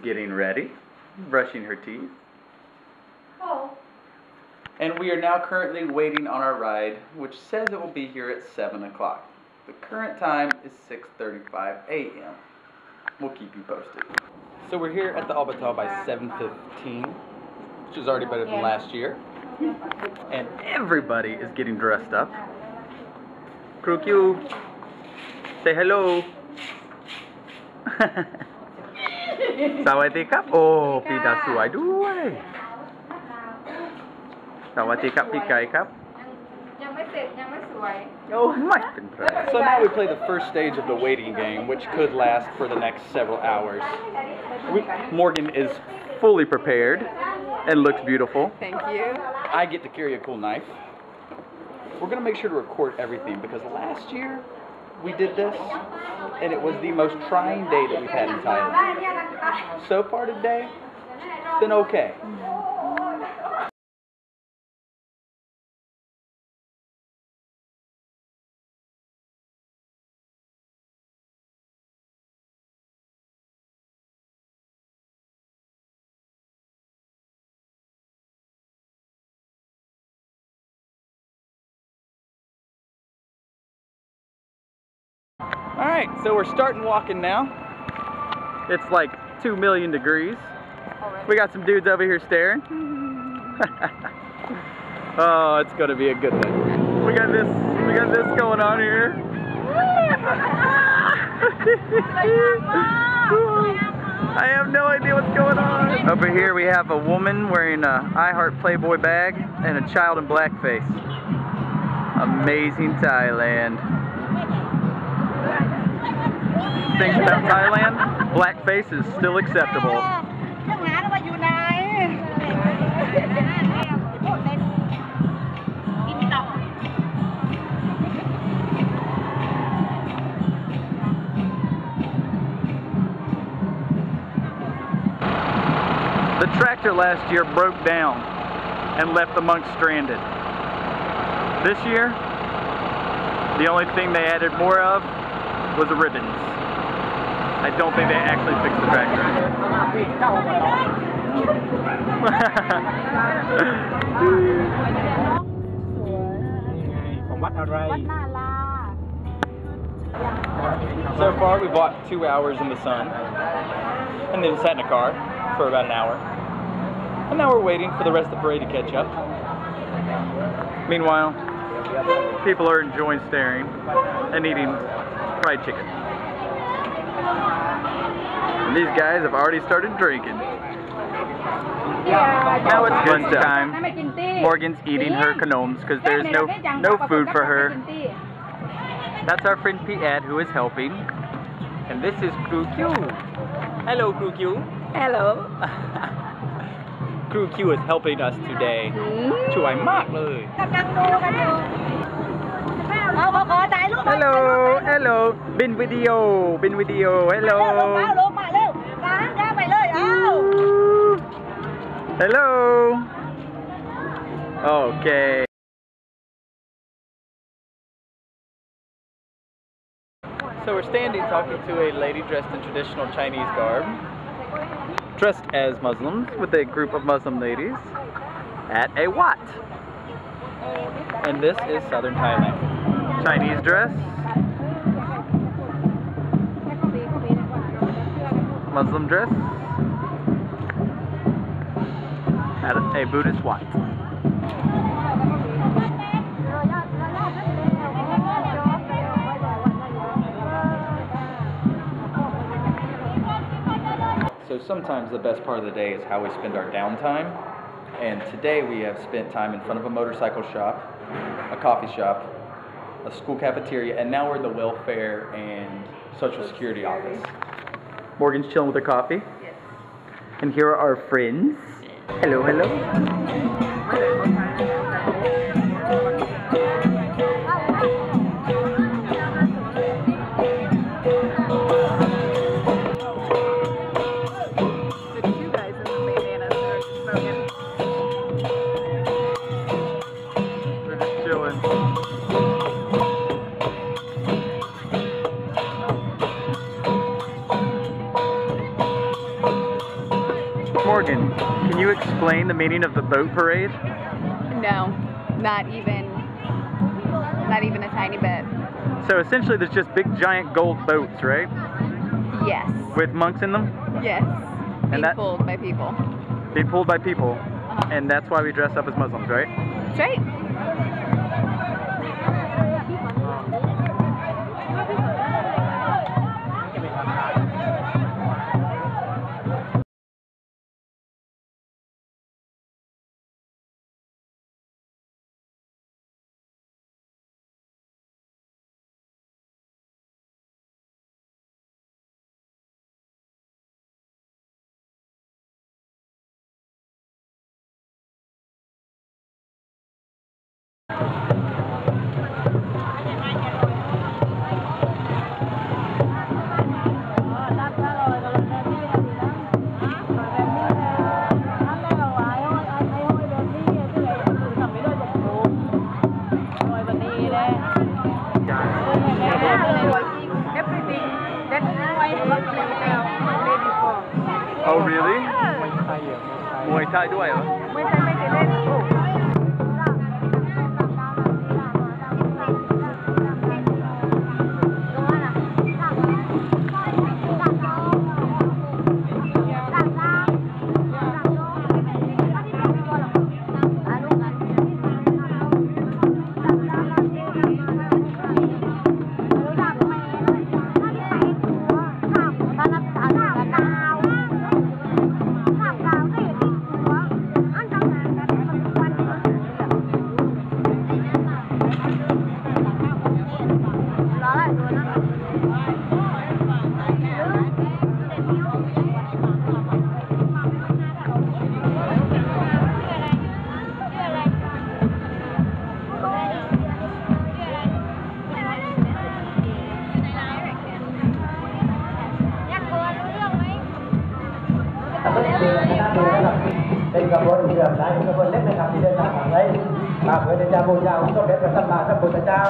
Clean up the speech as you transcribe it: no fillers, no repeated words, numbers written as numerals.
getting ready, brushing her teeth. And we are now currently waiting on our ride, which says it will be here at 7 o'clock. The current time is 6:35 a.m. We'll keep you posted. So we're here at the Albatal by 7:15, which is already better than last year. And everybody is getting dressed up. Crew Q, say hello. สวัสดีครับโอ้ปีดาสวยด้วยสวัสดีครับพี่ไก่ครับยังไม่เสร็จยังไม่สวยโอ้ไม่เป็นไร So now we play the first stage of the waiting game, which could last for the next several hours. Morgan is fully prepared and looks beautiful. Thank you. I get to carry a cool knife. We're going to make sure to record everything because last year we did this and it was the most trying day that we've had in Thailand. So far today, it's been okay. Alright, so we're starting walking now. It's like 2 million degrees. We got some dudes over here staring. Oh, it's gonna be a good one. We got this going on here. I have no idea what's going on. Over here we have a woman wearing a I Heart Playboy bag and a child in blackface. Amazing Thailand. Things about Thailand, blackface is still acceptable. The tractor last year broke down and left the monks stranded. This year, the only thing they added more of was the ribbons. I don't think they actually fixed the tractor. So far, we walked 2 hours in the sun, and then sat in a car for about an hour. And now we're waiting for the rest of the parade to catch up. Meanwhile, people are enjoying staring and eating fried chicken. And these guys have already started drinking. Now it's lunchtime. Morgan's eating her kanoms because there's no food for her. That's our friend Piat who is helping. And this is Crew Q. Hello, Crew Q. Hello. Crew Q is helping us today. ช่วยมากเลย Hello, hello. Bin video, hello. Hello. Okay. So we're standing talking to a lady dressed in traditional Chinese garb, dressed as Muslims with a group of Muslim ladies at a wat. And this is southern Thailand. Chinese dress, Muslim dress, at a Buddhist wat. So sometimes the best part of the day is how we spend our downtime. And today we have spent time in front of a motorcycle shop, a coffee shop, a school cafeteria, and now we're at the welfare and social security office. Morgan's chilling with her coffee. Yes. And here are our friends. Hello, hello. explain the meaning of the boat parade? No, not even a tiny bit. So essentially there's just big giant gold boats, right? Yes. With monks in them? Yes. Being pulled by people. Being pulled by people. And that's why we dress up as Muslims, right? That's right. Oh really? Muay Thai ด้วยเหรอ? Muay Thai ไม่เคยเล่น เป็นกระบวนเรื่องหลายกระบวนเล็กนะครับที่เดินทางมาไว้มาเพื่อจะบูชาองค์สมเด็จพระสัมมาสัมพุทธเจ้า